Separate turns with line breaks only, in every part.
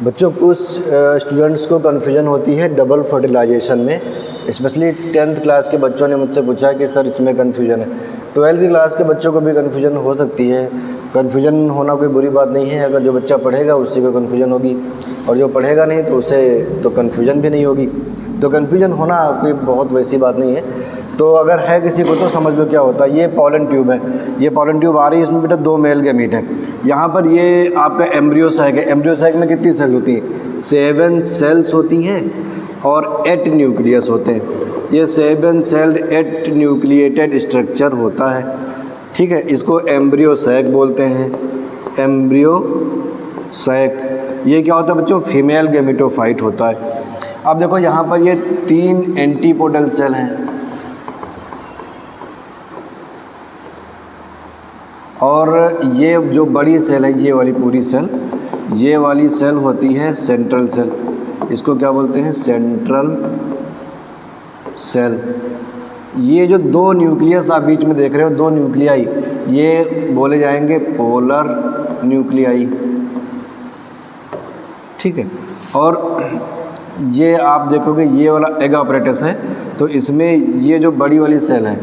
बच्चों कुछ स्टूडेंट्स को कन्फ्यूजन होती है डबल फर्टिलाइजेशन में। स्पेशली 10th क्लास के बच्चों ने मुझसे पूछा कि सर इसमें कन्फ्यूजन है। 12th क्लास के बच्चों को भी कन्फ्यूजन हो सकती है। कन्फ्यूजन होना कोई बुरी बात नहीं है, अगर जो बच्चा पढ़ेगा उससे को कन्फ्यूजन होगी और जो पढ़ेगा नहीं तो उसे तो कन्फ्यूजन भी नहीं होगी। तो कन्फ्यूजन होना कोई बहुत वैसी बात नहीं है। तो अगर है किसी को तो समझ लो क्या होता है। ये पॉलन ट्यूब है, ये पॉलन ट्यूब आ रही है, इसमें बेटा 2 मेल गैमीट है। यहाँ पर ये आपका एम्ब्रियो सैक है। एम्ब्रियो सैक में कितनी सेल होती हैं? 7 सेल्स होती हैं और 8 न्यूक्लियस होते हैं। ये 7 सेल्ड 8 न्यूक्लिएटेड स्ट्रक्चर होता है, ठीक है। इसको एम्ब्रियो सैक बोलते हैं, एम्ब्रियो सैक। ये क्या होता है बच्चों? फीमेल गैमेटोफाइट होता है। अब देखो यहाँ पर ये 3 एंटीपोडल सेल हैं और ये जो बड़ी सेल है, ये वाली पूरी सेल, ये वाली सेल होती है सेंट्रल सेल। इसको क्या बोलते हैं? Central cell. ये जो 2 न्यूक्लियस आप बीच में देख रहे हो, 2 न्यूक्लियाई, ये बोले जाएंगे पोलर न्यूक्लियाई, ठीक है। और ये आप देखोगे ये वाला एग apparatus है, तो इसमें ये जो बड़ी वाली सेल है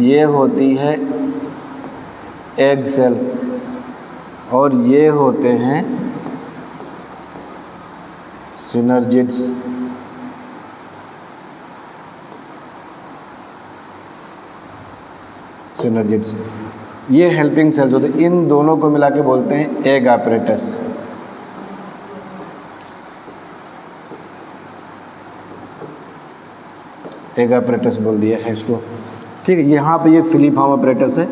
ये होती है एग सेल और ये होते हैं सिनर्जिड्स। सिनर्जिड्स ये हेल्पिंग सेल्स होते हैं। इन दोनों को मिला के बोलते हैं एग apparatus। एग apparatus बोल दिया है इसको, ठीक है। यहाँ पे ये फिलीफॉर्म apparatus है,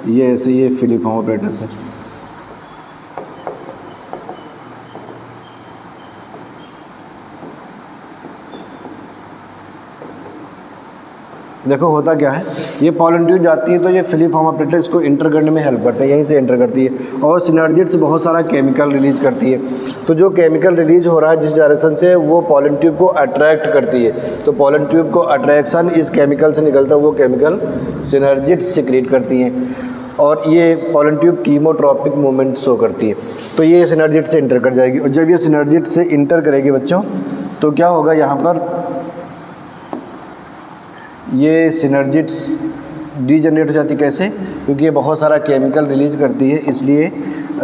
ये ऐसे ये फिलीफॉर्म apparatus है। देखो होता क्या है, ये पॉलन ट्यूब जाती है तो ये फिलीफॉर्म apparatus को इंटर करने में हेल्प करता है, यहीं से इंटर करती है। और सिनर्जिड्स बहुत सारा केमिकल रिलीज करती है। तो जो केमिकल रिलीज हो रहा है जिस डायरेक्शन से, वो पॉलन ट्यूब को अट्रैक्ट करती है। तो पॉलन ट्यूब को अट्रैक्शन इस केमिकल से निकलता है, वो केमिकल सिनर्जिड्स सिक्रीट करती हैं और ये pollen tube chemotropic movement show करती है। तो ये सिनर्जिड्स से इंटर कर जाएगी और जब ये सिनर्जिड्स से इंटर करेगी बच्चों तो क्या होगा, यहाँ पर ये सिनर्जिड्स डीजनरेट हो जाती है। कैसे? क्योंकि ये बहुत सारा केमिकल रिलीज करती है, इसलिए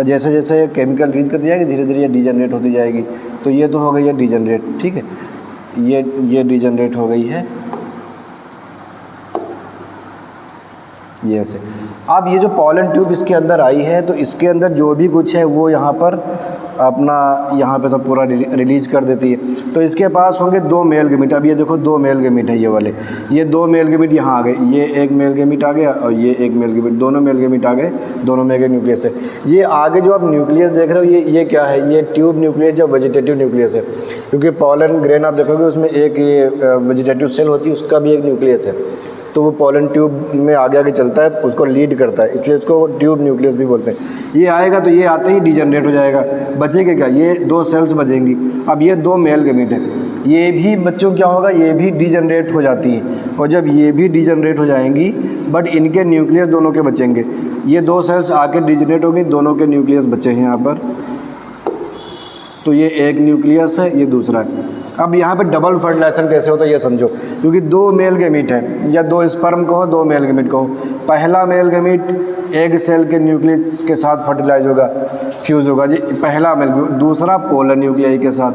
जैसे जैसे केमिकल रिलीज करती जाएगी धीरे धीरे ये डीजनरेट होती जाएगी। तो ये तो हो गई है डीजनरेट, ठीक है। ये डीजनरेट हो गई है ये ऐसे। अब ये जो पॉलन ट्यूब इसके अंदर आई है तो इसके अंदर जो भी कुछ है वो यहाँ पर अपना यहाँ पे सब पूरा रिलीज कर देती है। तो इसके पास होंगे 2 मेल गैमीट। अब ये देखो 2 मेल गैमीट है, ये वाले, ये 2 मेल गैमीट यहाँ आ गए। ये एक मेल गैमीट आ गया और ये एक मेल गैमीट, दोनों मेल गैमीट आ गए, दोनों में एक न्यूक्लियस है। ये आगे जो आप न्यूक्लियस देख रहे हो ये क्या है? ये ट्यूब न्यूक्लियस या वेजिटेटिव न्यूक्लियस है। क्योंकि पॉलन ग्रेन आप देखोगे उसमें एक ये वेजिटेटिव सेल होती है, उसका भी एक न्यूक्लियस है। तो वो पॉलन ट्यूब में आगे आगे चलता है, उसको लीड करता है, इसलिए उसको ट्यूब न्यूक्लियस भी बोलते हैं। ये आएगा तो ये आते ही डीजनरेट हो जाएगा। बचेगा क्या? ये 2 सेल्स बचेंगी। अब ये 2 मेल गैमीट है, ये भी बच्चों क्या होगा, ये भी डीजनरेट हो जाती हैं। और जब ये भी डीजनरेट हो जाएंगी बट इनके न्यूक्लियस दोनों के बचेंगे। ये 2 सेल्स आके डीजनरेट होंगी, दोनों के न्यूक्लियस बचे हैं यहाँ पर। तो ये एक न्यूक्लियस है, ये दूसरा है। अब यहाँ पे डबल फर्टिलाइजेशन कैसे होता है ये समझो। क्योंकि 2 मेल गैमीट है या 2 स्पर्म कहो, 2 मेल गैमीट कहो। पहला मेल गैमीट एग सेल के न्यूक्लियस के साथ फर्टिलाइज होगा, फ्यूज़ होगा जी, पहला मेल गैमीट। दूसरा पोलर न्यूक्लियाई के साथ।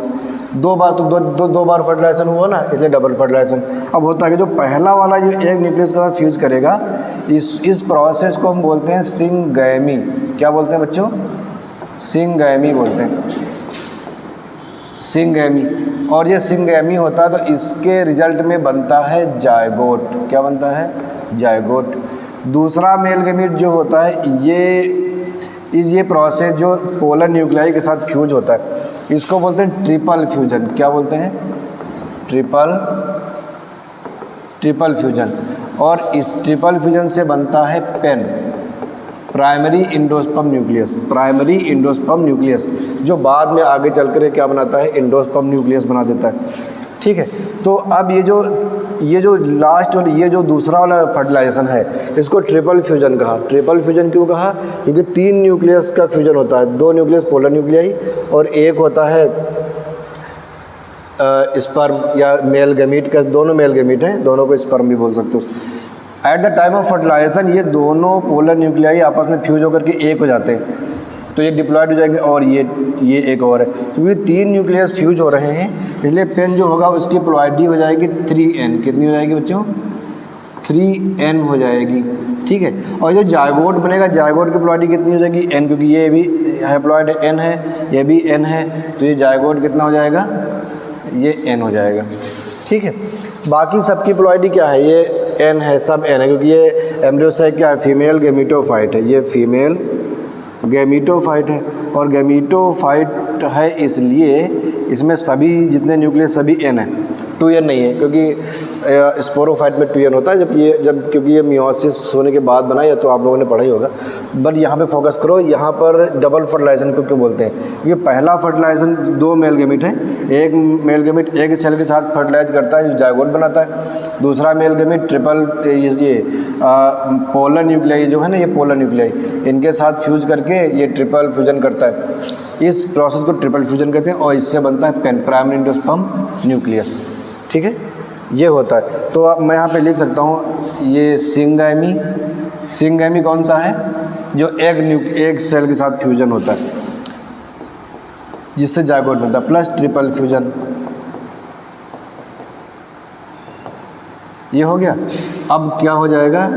2 बार तो दो बार फर्टिलाइजेशन हुआ ना, इसलिए डबल फर्टिलाइजेशन। अब होता है कि जो पहला वाला जो एक न्यूक्लियस के साथ फ्यूज़ करेगा, इस प्रोसेस को हम बोलते हैं सिंगैमी। क्या बोलते हैं बच्चों? सिंगैमी बोलते हैं, सिंगैमी। और ये सिंगैमी होता है तो इसके रिजल्ट में बनता है जायगोट। क्या बनता है? जायगोट। दूसरा मेल गैमीट जो होता है ये प्रोसेस जो पोलर न्यूक्लियाई के साथ फ्यूज होता है, इसको बोलते हैं ट्रिपल फ्यूजन। क्या बोलते हैं? Triple fusion. और इस ट्रिपल फ्यूजन से बनता है PEN, primary endosperm nucleus. Primary endosperm nucleus जो बाद में आगे चल कर क्या बनाता है? एंडोस्पर्म न्यूक्लियस बना देता है, ठीक है। तो अब ये जो लास्ट और ये जो दूसरा वाला फर्टिलाइजेशन है, इसको ट्रिपल फ्यूजन कहा। ट्रिपल फ्यूजन क्यों कहा? क्योंकि 3 न्यूक्लियस का फ्यूजन होता है। 2 न्यूक्लियस पोलर न्यूक्लियाई और एक होता है स्पर्म या मेल गैमीट का, दोनों मेल गैमीट हैं, दोनों को स्पर्म भी बोल सकते हो। At the time of fertilisation ये दोनों पोलर न्यूक्लियाई आपस में फ्यूज होकर के एक हो जाते हैं, तो ये डिप्लॉयड हो जाएंगे और ये एक और है, क्योंकि तो 3 न्यूक्लियस फ्यूज हो रहे हैं, इसलिए पेन जो होगा उसकी प्लॉयडी हो जाएगी 3n। कितनी हो जाएगी बच्चों? 3n हो जाएगी, ठीक है। और जो जायगोट बनेगा, जायगोट की प्लॉयडी कितनी हो जाएगी? n, क्योंकि ये भी हैप्लॉयड n है, ये भी n है, तो ये जायगोट कितना हो जाएगा? ये n हो जाएगा, ठीक है। बाकी सबकी प्लॉयडी क्या है? ये n है, सब n है, क्योंकि ये एम्ब्रियोसाइट क्या है? फीमेल गैमीटोफाइट है, ये फीमेल गैमीटोफाइट है। और गैमीटोफाइट है इसलिए इसमें सभी जितने न्यूक्लियस सभी n है, 2n नहीं है, क्योंकि स्पोरोफाइट में 2n होता है क्योंकि ये मियोसिस होने के बाद बना, या तो आप लोगों ने पढ़ा ही होगा। बट यहाँ पे फोकस करो, यहाँ पर डबल फर्टिलाइजेशन को क्यों बोलते हैं? क्योंकि पहला फर्टिलाइजेशन 2 मेल गैमीट है, एक मेल गैमीट एक सेल के साथ फर्टिलाइज करता है जो जायगोट बनाता है, दूसरा मेल गैमीट ट्रिपल ये पोलर न्यूक्लियाई जो है ना, ये पोलर न्यूक्लियाई इनके साथ फ्यूज करके ये ट्रिपल फ्यूजन करता है। इस प्रोसेस को ट्रिपल फ्यूजन कहते हैं और इससे बनता है पेन, प्राइमरी एंडोस्पर्म न्यूक्लियस, ठीक है, ये होता है। तो अब मैं यहाँ पे लिख सकता हूँ ये सिंगैमी। सिंगैमी कौन सा है? जो एक सेल के साथ फ्यूजन होता है जिससे जायगोट बनता है, प्लस ट्रिपल फ्यूजन, ये हो गया। अब क्या हो जाएगा?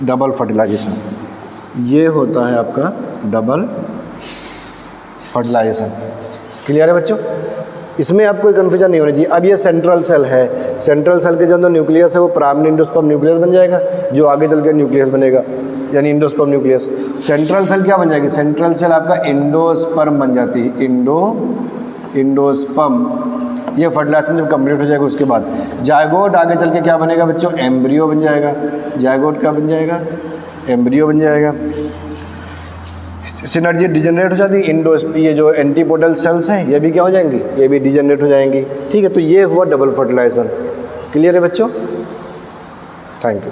डबल फर्टिलाइजेशन, ये होता है आपका डबल फर्टिलाइजेशन। क्लियर है बच्चों? इसमें आप कोई कन्फ्यूजन नहीं होनी चाहिए। अब ये सेंट्रल सेल है, सेंट्रल सेल के जो अंदर न्यूक्लियस है वो प्राइमरी एंडोस्पर्म न्यूक्लियस बन जाएगा, जो आगे चल के न्यूक्लियस बनेगा, यानी इंडोस्पर्म न्यूक्लियस। सेंट्रल सेल क्या बन जाएगी? सेंट्रल सेल आपका इंडोस्पर्म बन जाती है, इंडोस्पर्म। ये फर्टिलाइजेशन जब कंप्लीट हो जाएगा उसके बाद जायगोट आगे चल के क्या बनेगा बच्चों? एम्ब्रियो बन जाएगा। जायगोट क्या बन जाएगा? एम्ब्रियो बन जाएगा। सिनर्जी डिजेनरेट हो जाती है, ये जो एंटीपोडल सेल्स हैं ये भी क्या हो जाएंगी? ये भी डिजेनरेट हो जाएंगी, ठीक है। तो ये हुआ डबल फर्टिलाइजेशन। क्लियर है बच्चों? Thank you.